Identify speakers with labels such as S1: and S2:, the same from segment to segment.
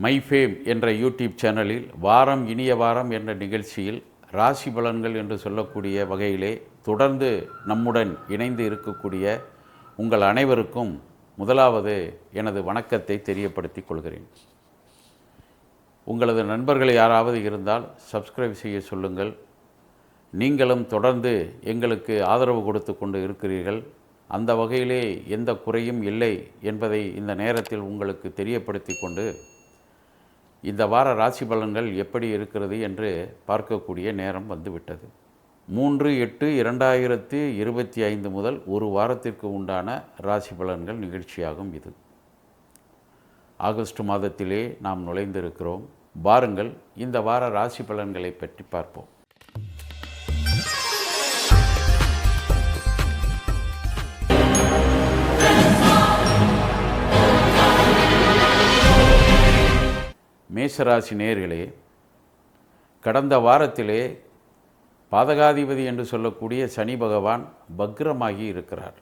S1: மைஃபேம் என்ற யூடியூப் சேனலில் வாரம் இனிய வாரம் என்ற நிகழ்ச்சியில் ராசி பலன்கள் என்று சொல்லக்கூடிய வகையிலே தொடர்ந்து நம்முடன் இணைந்து இருக்கக்கூடிய உங்கள் அனைவருக்கும் முதலாவது எனது வணக்கத்தை தெரியப்படுத்திக் கொள்கிறேன். உங்களது நண்பர்கள் யாராவது இருந்தால் சப்ஸ்கிரைப் செய்ய சொல்லுங்கள். நீங்களும் தொடர்ந்து எங்களுக்கு ஆதரவு கொடுத்து கொண்டு இருக்கிறீர்கள். அந்த வகையிலே எந்த குறையும் இல்லை என்பதை இந்த நேரத்தில் உங்களுக்கு தெரியப்படுத்தி கொண்டு இந்த வார ராசி பலன்கள் எப்படி இருக்கிறது என்று பார்க்கக்கூடிய நேரம் வந்துவிட்டது. 3/8/2025 முதல் ஒரு வாரத்திற்கு உண்டான ராசி பலன்கள் நிகழ்ச்சியாகும். இது ஆகஸ்ட் மாதத்திலே நாம் நுழைந்திருக்கிறோம். வாருங்கள் இந்த வார ராசி பலன்களை பற்றி பார்ப்போம். மேஷராசி நேயர்களே, கடந்த வாரத்திலே பாதகாதிபதி என்று சொல்லக்கூடிய சனி பகவான் பக்ரமாகி இருக்கிறார்.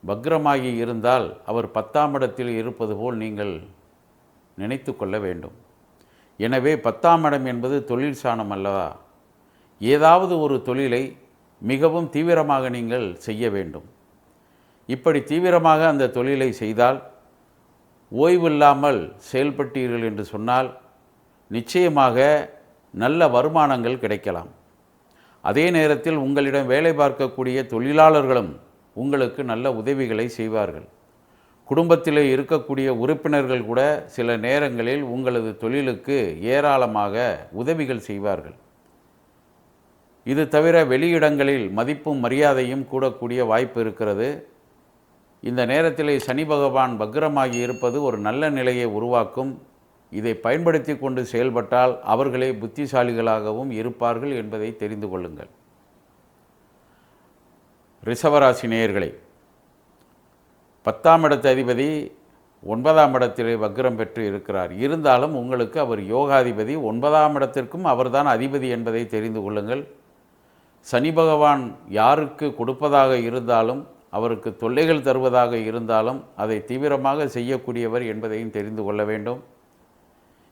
S1: பக்ரமாகி இருந்தால் அவர் 10ஆம் இடத்தில் இருப்பது போல் நீங்கள் நினைத்து கொள்ள வேண்டும். எனவே 10ஆம் இடம் என்பது தொழில் சாணம் அல்லவா? ஏதாவது ஒரு தொழிலை மிகவும் தீவிரமாக நீங்கள் செய்ய வேண்டும். இப்படி தீவிரமாக அந்த தொழிலை செய்தால், ஓய்வில்லாமல் செயல்பட்டீர்கள் என்று சொன்னால் நிச்சயமாக நல்ல வருமானங்கள் கிடைக்கலாம். அதே நேரத்தில் உங்களிடம் வேலை பார்க்கக்கூடிய தொழிலாளர்களும் உங்களுக்கு நல்ல உதவிகளை செய்வார்கள். குடும்பத்திலே இருக்கக்கூடிய உறுப்பினர்கள் கூட சில நேரங்களில் உங்களது தொழிலுக்கு ஏராளமாக உதவிகள் செய்வார்கள். இது தவிர வெளியிடங்களில் மதிப்பும் மரியாதையும் கூடக்கூடிய வாய்ப்பு இருக்கிறது. இந்த நேரத்திலே சனி பகவான் பக்ரமாகி இருப்பது ஒரு நல்ல நிலையை உருவாக்கும். இதை பயன்படுத்தி கொண்டு செயல்பட்டால் அவர்களே புத்திசாலிகளாகவும் இருப்பார்கள் என்பதை தெரிந்து கொள்ளுங்கள். ரிஷபராசி நேயர்களே, 10ஆம் இடத்து அதிபதி 9ஆம் இடத்திலே வக்ரம் பெற்று இருக்கிறார். இருந்தாலும் உங்களுக்கு அவர் யோகாதிபதி, 9ஆம் இடத்திற்கும் அவர்தான் அதிபதி என்பதை தெரிந்து கொள்ளுங்கள். சனி பகவான் யாருக்கு கொடுப்பதாக இருந்தாலும், அவருக்கு தொல்லைகள் தருவதாக இருந்தாலும் அதை தீவிரமாக செய்யக்கூடியவர் என்பதையும் தெரிந்து கொள்ள வேண்டும்.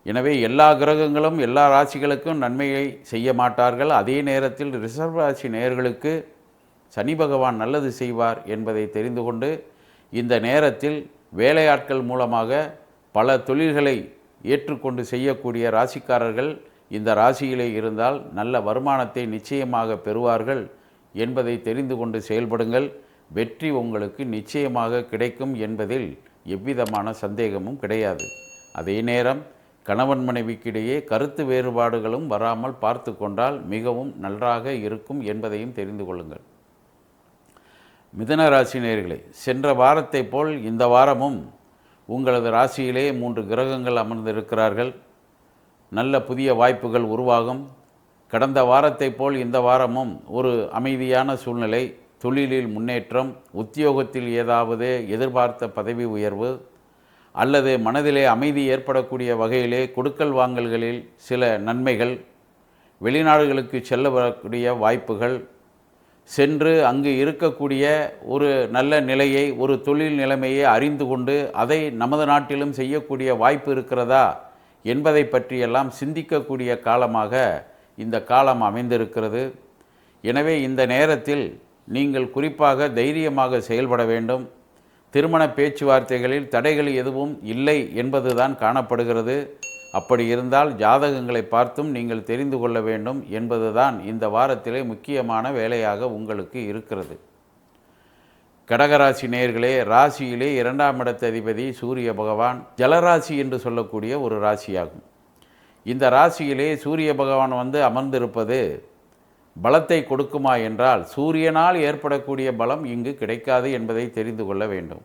S1: எனவே எல்லா கிரகங்களும் எல்லா ராசிகளுக்கும் நன்மையை செய்ய மாட்டார்கள். அதே நேரத்தில் ரிஷப ராசி நேயர்களுக்கு சனி பகவான் நல்லது செய்வார் என்பதை தெரிந்து கொண்டு இந்த நேரத்தில் வேலையாட்கள் மூலமாக பல தொழில்களை ஏற்றுக்கொண்டு செய்யக்கூடிய ராசிக்காரர்கள் இந்த ராசியிலே இருந்தால் நல்ல வருமானத்தை நிச்சயமாக பெறுவார்கள் என்பதை தெரிந்து கொண்டு செயல்படுங்கள். வெற்றி உங்களுக்கு நிச்சயமாக கிடைக்கும் என்பதில் எவ்விதமான சந்தேகமும் கிடையாது. அதே நேரம் கணவன் மனைவிக்கிடையே கருத்து வேறுபாடுகளும் வராமல் பார்த்து கொண்டால் மிகவும் நன்றாக இருக்கும் என்பதையும் தெரிந்து கொள்ளுங்கள். மிதுன ராசி நேயர்களே, சென்ற வாரத்தை போல் இந்த வாரமும் உங்களது ராசியிலே 3 கிரகங்கள் அமர்ந்திருக்கிறார்கள். நல்ல புதிய வாய்ப்புகள் உருவாகும். கடந்த வாரத்தை போல் இந்த வாரமும் ஒரு அமைதியான சூழ்நிலை, தொழிலில் முன்னேற்றம், உத்தியோகத்தில் ஏதாவது எதிர்பார்த்த பதவி உயர்வு அல்லது மனதிலே அமைதி ஏற்படக்கூடிய வகையிலே கொடுக்கல் வாங்கல்களில் சில நன்மைகள், வெளிநாடுகளுக்கு செல்ல வரக்கூடிய வாய்ப்புகள், சென்று அங்கு இருக்கக்கூடிய ஒரு நல்ல நிலையை, ஒரு தொழில் நிலைமையை அறிந்து கொண்டு அதை நமது நாட்டிலும் செய்யக்கூடிய வாய்ப்பு இருக்கிறதா என்பதை பற்றியெல்லாம் சிந்திக்கக்கூடிய காலமாக இந்த காலம் அமைந்திருக்கிறது. எனவே இந்த நேரத்தில் நீங்கள் குறிப்பாக தைரியமாக செயல்பட வேண்டும். திருமண பேச்சுவார்த்தைகளில் தடைகள் எதுவும் இல்லை என்பதுதான் காணப்படுகிறது. அப்படி இருந்தால் ஜாதகங்களை பார்த்தும் நீங்கள் தெரிந்து கொள்ள வேண்டும் என்பதுதான் இந்த வாரத்திலே முக்கியமான வேலையாக உங்களுக்கு இருக்கிறது. கடகராசி நேயர்களே, ராசியிலே 2ஆம் இடத்து அதிபதி சூரிய பகவான் ஜலராசி என்று சொல்லக்கூடிய ஒரு ராசியாகும். இந்த ராசியிலே சூரிய பகவான் அமர்ந்திருப்பது பலத்தை கொடுக்குமா என்றால், சூரியனால் ஏற்படக்கூடிய பலம் இங்கு கிடைக்காது என்பதை தெரிந்து கொள்ள வேண்டும்.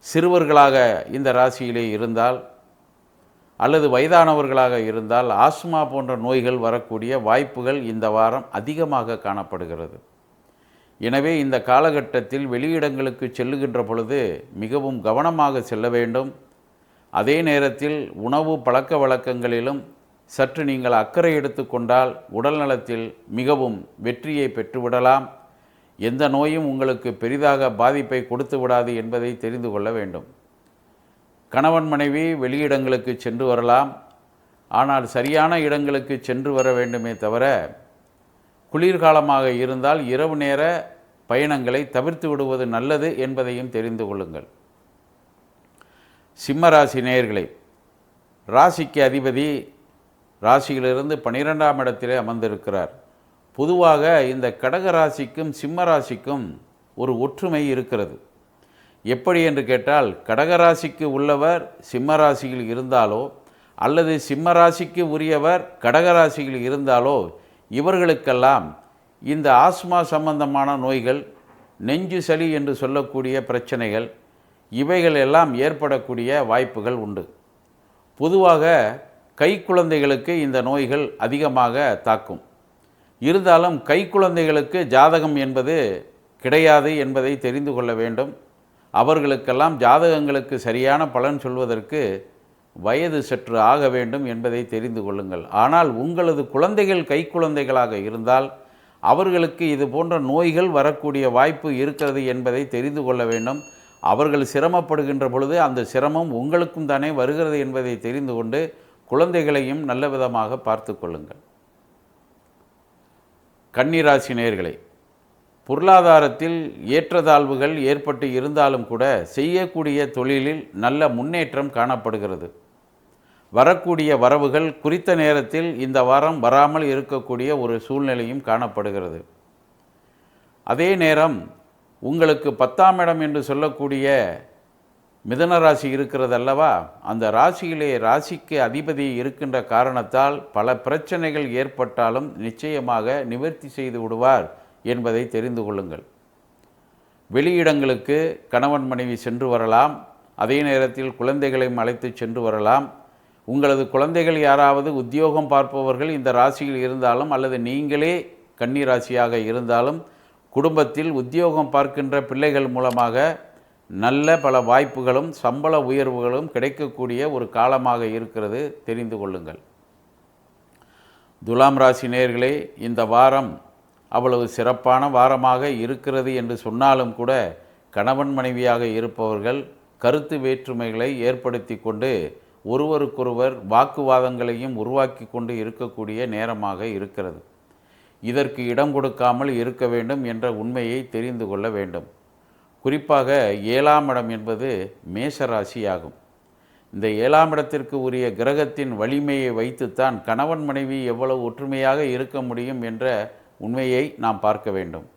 S1: சிறுவர்களாக இந்த ராசியிலே இருந்தால் அல்லது வயதானவர்களாக இருந்தால் ஆஸ்மா போன்ற நோய்கள் வரக்கூடிய வாய்ப்புகள் இந்த வாரம் அதிகமாக காணப்படுகிறது. எனவே இந்த காலகட்டத்தில் வெளியிடங்களுக்கு செல்லுகின்ற பொழுது மிகவும் கவனமாக செல்ல வேண்டும். அதே நேரத்தில் உணவு பழக்க வழக்கங்களிலும் சற்று நீங்கள் அக்கறை எடுத்துக்கொண்டால் உடல் நலத்தில் மிகவும் வெற்றியை பெற்றுவிடலாம். எந்த நோயும் உங்களுக்கு பெரிதாக பாதிப்பை கொடுத்து விடாது என்பதை தெரிந்து கொள்ள வேண்டும். கணவன் மனைவி வெளியிடங்களுக்கு சென்று வரலாம். ஆனால் சரியான இடங்களுக்கு சென்று வர வேண்டுமே தவிர, குளிர்காலமாக இருந்தால் இரவு நேர பயணங்களை தவிர்த்து விடுவது நல்லது என்பதையும் தெரிந்து கொள்ளுங்கள். சிம்மராசி நேயர்களே, ராசிக்கு அதிபதி ராசியிலிருந்து 12ஆம் இடத்திலே அமர்ந்திருக்கிறார். பொதுவாக இந்த கடக ராசிக்கும் சிம்ம ராசிக்கும் ஒரு ஒற்றுமை இருக்கிறது. எப்படி என்று கேட்டால், கடகராசிக்கு உள்ளவர் சிம்ம ராசியில் இருந்தாலோ அல்லது சிம்ம ராசிக்கு உரியவர் கடகராசியில் இருந்தாலோ இவர்களுக்கெல்லாம் இந்த ஆஸ்மா சம்பந்தமான நோய்கள், நெஞ்சு சளி என்று சொல்லக்கூடிய பிரச்சனைகள், இவைகள் எல்லாம் ஏற்படக்கூடிய வாய்ப்புகள் உண்டு. பொதுவாக கைக்குழந்தைகளுக்கு இந்த நோய்கள் அதிகமாக தாக்கும். இருந்தாலும் கைக்குழந்தைகளுக்கு ஜாதகம் என்பது கிடையாது என்பதை தெரிந்து கொள்ள வேண்டும். அவர்களுக்கெல்லாம் ஜாதகங்களுக்கு சரியான பலன் சொல்வதற்கு வயது சற்று ஆக வேண்டும் என்பதை தெரிந்து கொள்ளுங்கள். ஆனால் உங்களது குழந்தைகள் கைக்குழந்தைகளாக இருந்தால் அவர்களுக்கு இது போன்ற நோய்கள் வரக்கூடிய வாய்ப்பு இருக்கிறது என்பதை தெரிந்து கொள்ள வேண்டும். அவர்கள் சிரமப்படுகின்ற பொழுது அந்த சிரமம் உங்களுக்கும் தானே வருகிறது என்பதை தெரிந்து கொண்டு குழந்தைகளையும் நல்ல விதமாக பார்த்து கொள்ளுங்கள். கன்னிராசி நேயர்களே, பொருளாதாரத்தில் ஏற்றத்தாழ்வுகள் ஏற்பட்டு இருந்தாலும் கூட செய்யக்கூடிய தொழிலில் நல்ல முன்னேற்றம் காணப்படுகிறது. வரக்கூடிய வரவுகள் குறித்த நேரத்தில் இந்த வாரம் வராமல் இருக்கக்கூடிய ஒரு சூழ்நிலையும் காணப்படுகிறது. அதே நேரம் உங்களுக்கு 10ஆம் இடம் என்று சொல்லக்கூடிய மிதுன ராசி இருக்கிறது அல்லவா, அந்த ராசியிலே ராசிக்கு அதிபதி இருக்கின்ற காரணத்தால் பல பிரச்சனைகள் ஏற்பட்டாலும் நிச்சயமாக நிவர்த்தி செய்து விடுவார் என்பதை தெரிந்து கொள்ளுங்கள். வெளியிடங்களுக்கு கணவன் மனைவி சென்று வரலாம். அதே நேரத்தில் குழந்தைகளையும் அழைத்து சென்று வரலாம். உங்களது குழந்தைகள் யாராவது உத்தியோகம் பார்ப்பவர்கள் இந்த ராசியில் இருந்தாலும் அல்லது நீங்களே கன்னி ராசியாக இருந்தாலும் குடும்பத்தில் உத்தியோகம் பார்க்கின்ற பிள்ளைகள் மூலமாக நல்ல பல வாய்ப்புகளும் சம்பள உயர்வுகளும் கிடைக்கக்கூடிய ஒரு காலமாக இருக்கிறது, தெரிந்து கொள்ளுங்கள். துலாம் ராசி நேயர்களே, இந்த வாரம் அவ்வளவு சிறப்பான வாரமாக இருக்கிறது என்று சொன்னாலும் கூட கணவன் மனைவியாக இருப்பவர்கள் கருத்து வேற்றுமைகளை ஏற்படுத்தி கொண்டு ஒருவருக்கொருவர் வாக்குவாதங்களையும் உருவாக்கி கொண்டு இருக்கக்கூடிய நேரமாக இருக்கிறது. இதற்கு இடம் கொடுக்காமல் இருக்க வேண்டும் என்ற உண்மையை தெரிந்து கொள்ள வேண்டும். குறிப்பாக 7ஆம் இடம் என்பது மேஷ ராசியாகும். இந்த 7ஆம் இடத்திற்கு உரிய கிரகத்தின் வலிமையை வைத்துத்தான் கணவன் மனைவி எவ்வளவு ஒற்றுமையாக இருக்க முடியும் என்ற உண்மையை நாம் பார்க்க வேண்டும்.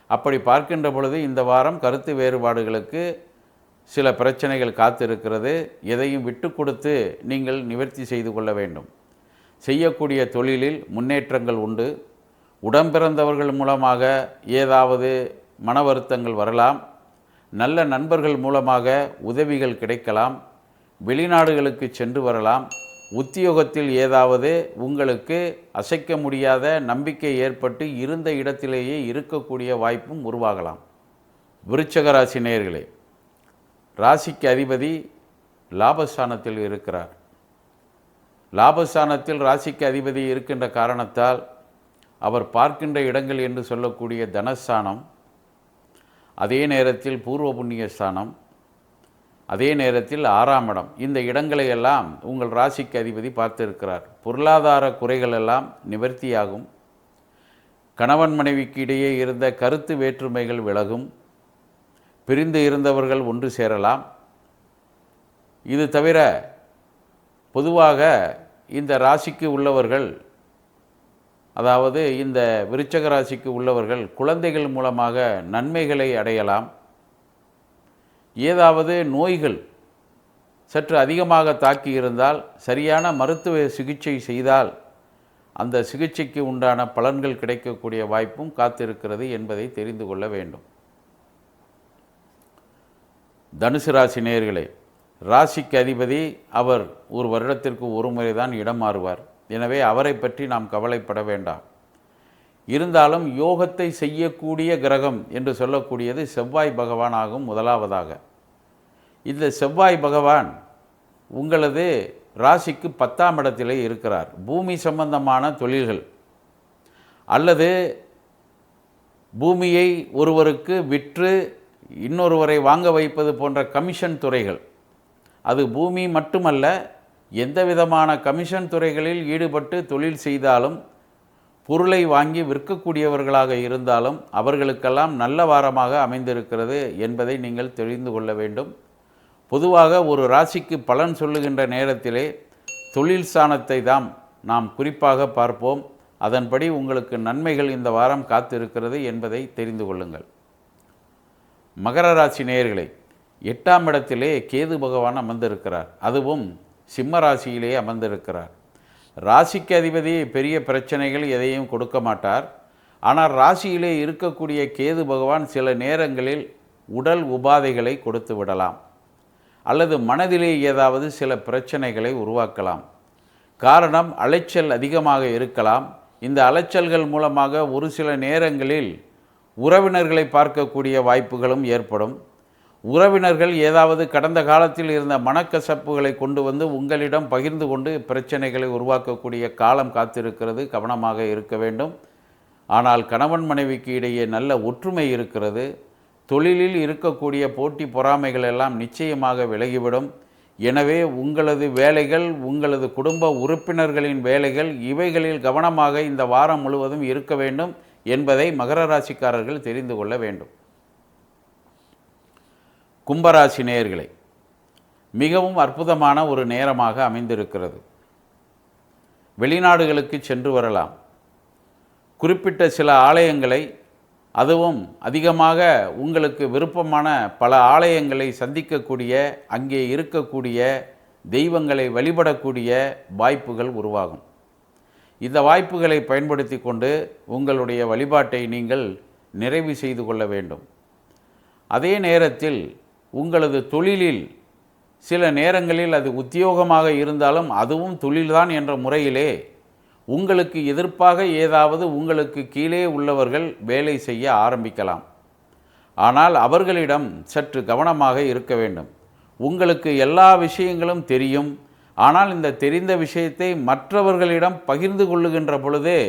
S1: அப்படி பார்க்கின்ற பொழுது இந்த வாரம் கருத்து வேறுபாடுகளுக்கு சில பிரச்சனைகள் காத்திருக்கிறது. எதையும் விட்டு கொடுத்து நீங்கள் நிவர்த்தி செய்து கொள்ள வேண்டும். செய்யக்கூடிய தொழிலில் முன்னேற்றங்கள் உண்டு. உடம்பிறந்தவர்கள் மூலமாக ஏதாவது மன வருத்தங்கள் வரலாம். நல்ல நண்பர்கள் மூலமாக உதவிகள் கிடைக்கலாம். வெளிநாடுகளுக்கு சென்று வரலாம். உத்தியோகத்தில் ஏதாவது உங்களுக்கு அசைக்க முடியாத நம்பிக்கை ஏற்பட்டு இருந்த இடத்திலேயே இருக்கக்கூடிய வாய்ப்பும் உருவாகலாம். விருச்சக ராசி நேயர்களே, ராசிக்கு அதிபதி லாபஸ்தானத்தில் இருக்கிறார். லாபஸ்தானத்தில் ராசிக்கு அதிபதி இருக்கின்ற காரணத்தால் அவர் பார்க்கின்ற இடங்கள் என்று சொல்லக்கூடிய தனஸ்தானம், அதே நேரத்தில் பூர்வ புண்ணிய ஸ்தானம், அதே நேரத்தில் 6ஆம் இடம், இந்த இடங்களை எல்லாம் உங்கள் ராசிக்கு அதிபதி பார்த்திருக்கிறார். பொருளாதார குறைகள் எல்லாம் நிவர்த்தியாகும். கணவன் மனைவிக்கு இடையே இருந்த கருத்து வேற்றுமைகள் விலகும். பிரிந்து இருந்தவர்கள் ஒன்று சேரலாம். இது தவிர பொதுவாக இந்த ராசிக்கு உள்ளவர்கள், அதாவது இந்த விருச்சக ராசிக்கு உள்ளவர்கள் குழந்தைகள் மூலமாக நன்மைகளை அடையலாம். ஏதாவது நோய்கள் சற்று அதிகமாக தாக்கி இருந்தால் சரியான மருத்துவ சிகிச்சை செய்தால் அந்த சிகிச்சைக்கு உண்டான பலன்கள் கிடைக்கக்கூடிய வாய்ப்பும் காத்திருக்கிறது என்பதை தெரிந்து கொள்ள வேண்டும். தனுசு ராசி நேயர்களே, ராசிக்கு அதிபதி அவர் ஒரு வருடத்திற்கு ஒரு முறை தான் இடம் மாறுவார். எனவே அவரை பற்றி நாம் கவலைப்பட வேண்டாம். இருந்தாலும் யோகத்தை செய்யக்கூடிய கிரகம் என்று சொல்லக்கூடியது செவ்வாய் பகவான் ஆகும். முதலாவதாக இந்த செவ்வாய் பகவான் உங்களது ராசிக்கு 10ஆம் இடத்திலே இருக்கிறார். பூமி சம்பந்தமான தொழில்கள் அல்லது பூமியை ஒருவருக்கு விற்று இன்னொருவரை வாங்க வைப்பது போன்ற கமிஷன் துறைகள், அது பூமி மட்டுமல்ல, எந்த விதமான கமிஷன் துறைகளில் ஈடுபட்டு தொழில் செய்தாலும், பொருளை வாங்கி விற்கக்கூடியவர்களாக இருந்தாலும் அவர்களுக்கெல்லாம் நல்ல வாரமாக அமைந்திருக்கிறது என்பதை நீங்கள் தெரிந்து கொள்ள வேண்டும். பொதுவாக ஒரு ராசிக்கு பலன் சொல்லுகின்ற நேரத்திலே தொழில் ஸ்தானத்தை தான் நாம் குறிப்பாக பார்ப்போம். அதன்படி உங்களுக்கு நன்மைகள் இந்த வாரம் காத்திருக்கிறது என்பதை தெரிந்து கொள்ளுங்கள். மகர ராசி நேயர்களே, 8ஆம் இடத்திலே கேது பகவான் அமர்ந்திருக்கிறார். அதுவும் சிம்ம ராசியிலே அமர்ந்திருக்கிறார். ராசிக்கு அதிபதி பெரிய பிரச்சனைகள் எதையும் கொடுக்க மாட்டார். ஆனால் ராசியிலே இருக்கக்கூடிய கேது பகவான் சில நேரங்களில் உடல் உபாதைகளை கொடுத்து விடலாம், அல்லது மனதிலே ஏதாவது சில பிரச்சனைகளை உருவாக்கலாம். காரணம், அலைச்சல் அதிகமாக இருக்கலாம். இந்த அலைச்சல்கள் மூலமாக ஒரு சில நேரங்களில் உறவினர்களை பார்க்கக்கூடிய வாய்ப்புகளும் ஏற்படும். உறவினர்கள் ஏதாவது கடந்த காலத்தில் இருந்த மனக்கசப்புகளை கொண்டு வந்து உங்களிடம் பகிர்ந்து கொண்டு பிரச்சனைகளை உருவாக்கக்கூடிய காலம் காத்திருக்கிறது. கவனமாக இருக்க வேண்டும். ஆனால் கணவன் மனைவிக்கு இடையே நல்ல ஒற்றுமை இருக்கிறது. தொழிலில் இருக்கக்கூடிய போட்டி பொறாமைகள் எல்லாம் நிச்சயமாக விலகிவிடும். எனவே உங்களது வேலைகள், உங்களது குடும்ப உறுப்பினர்களின் வேலைகள், இவைகளில் கவனமாக இந்த வாரம் முழுவதும் இருக்க வேண்டும் என்பதை மகர ராசிக்காரர்கள் தெரிந்து கொள்ள வேண்டும். கும்பராசி நேயர்களே, மிகவும் அற்புதமான ஒரு நேரமாக அமைந்திருக்கிறது. வெளிநாடுகளுக்கு சென்று வரலாம். குறிப்பிட்ட சில ஆலயங்களை, அதுவும் அதிகமாக உங்களுக்கு விருப்பமான பல ஆலயங்களை சந்திக்கக்கூடிய, அங்கே இருக்கக்கூடிய தெய்வங்களை வழிபடக்கூடிய வாய்ப்புகள் உருவாகும். இந்த வாய்ப்புகளை பயன்படுத்தி கொண்டு உங்களுடைய வழிபாட்டை நீங்கள் நிறைவு செய்து கொள்ள வேண்டும். அதே நேரத்தில் உங்களது தொழிலில் சில நேரங்களில் அது உத்தியோகமாக இருந்தாலும் அதுவும் தொழில்தான் என்ற முறையிலே உங்களுக்கு எதிர்ப்பாக ஏதாவது உங்களுக்கு கீழே உள்ளவர்கள் வேலை செய்ய ஆரம்பிக்கலாம். ஆனால் அவர்களிடம் சற்று கவனமாக இருக்க வேண்டும். உங்களுக்கு எல்லா விஷயங்களும் தெரியும். ஆனால் இந்த தெரிந்த விஷயத்தை மற்றவர்களிடம் பகிர்ந்து கொள்ளுகின்ற பொழுதே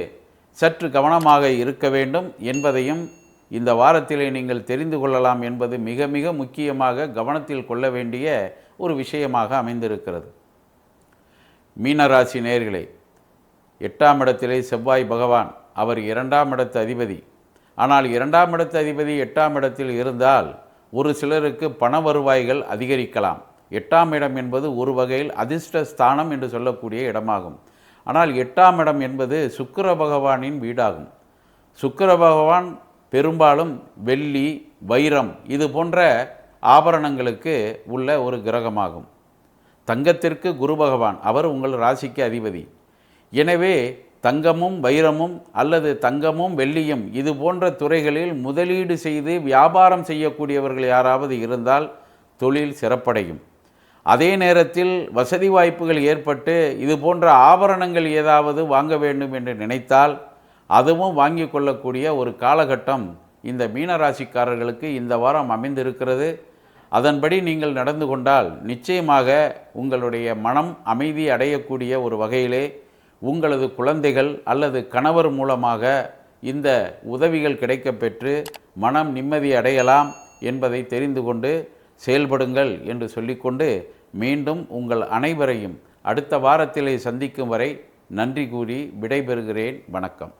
S1: சற்று கவனமாக இருக்க வேண்டும் என்பதையும் இந்த வாரத்திலே நீங்கள் தெரிந்து கொள்ளலாம் என்பது மிக மிக முக்கியமாக கவனத்தில் கொள்ள வேண்டிய ஒரு விஷயமாக அமைந்திருக்கிறது. மீனராசி நேயர்களே, 8ஆம் இடத்திலே செவ்வாய் பகவான், அவர் 2ஆம் இடத்து அதிபதி. ஆனால் 2ஆம் இடத்து அதிபதி 8ஆம் இடத்தில் இருந்தால் ஒரு சிலருக்கு பண வருவாய்கள் அதிகரிக்கலாம். 8ஆம் இடம் என்பது ஒரு வகையில் அதிர்ஷ்ட ஸ்தானம் என்று சொல்லக்கூடிய இடமாகும். ஆனால் 8ஆம் இடம் என்பது சுக்கிர பகவானின் வீடாகும். சுக்கிர பகவான் பெரும்பாலும் வெள்ளி, வைரம் இது போன்ற ஆபரணங்களுக்கு உள்ள ஒரு கிரகமாகும். தங்கத்திற்கு குரு பகவான், அவர் உங்கள் ராசிக்கு அதிபதி. எனவே தங்கமும் வைரமும் அல்லது தங்கமும் வெள்ளியும் இது போன்ற துறைகளில் முதலீடு செய்து வியாபாரம் செய்யக்கூடியவர்கள் யாராவது இருந்தால் தொழில் சிறப்படையும். அதே நேரத்தில் வசதி வாய்ப்புகள் ஏற்பட்டு இது போன்ற ஆபரணங்கள் ஏதாவது வாங்க வேண்டும் என்று நினைத்தால் அதுவும் வாங்கி கொள்ளக்கூடிய ஒரு காலகட்டம் இந்த மீனராசிக்காரர்களுக்கு இந்த வாரம் அமைந்திருக்கிறது. அதன்படி நீங்கள் நடந்து கொண்டால் நிச்சயமாக உங்களுடைய மனம் அமைதி அடையக்கூடிய ஒரு வகையிலே உங்களது குழந்தைகள் அல்லது கணவர் மூலமாக இந்த உதவிகள் கிடைக்கப்பெற்று மனம் நிம்மதி அடையலாம் என்பதை தெரிந்து கொண்டு செயல்படுங்கள் என்று சொல்லிக்கொண்டு மீண்டும் உங்கள் அனைவரையும் அடுத்த வாரத்திலே சந்திக்கும் வரை நன்றி கூறி விடைபெறுகிறேன். வணக்கம்.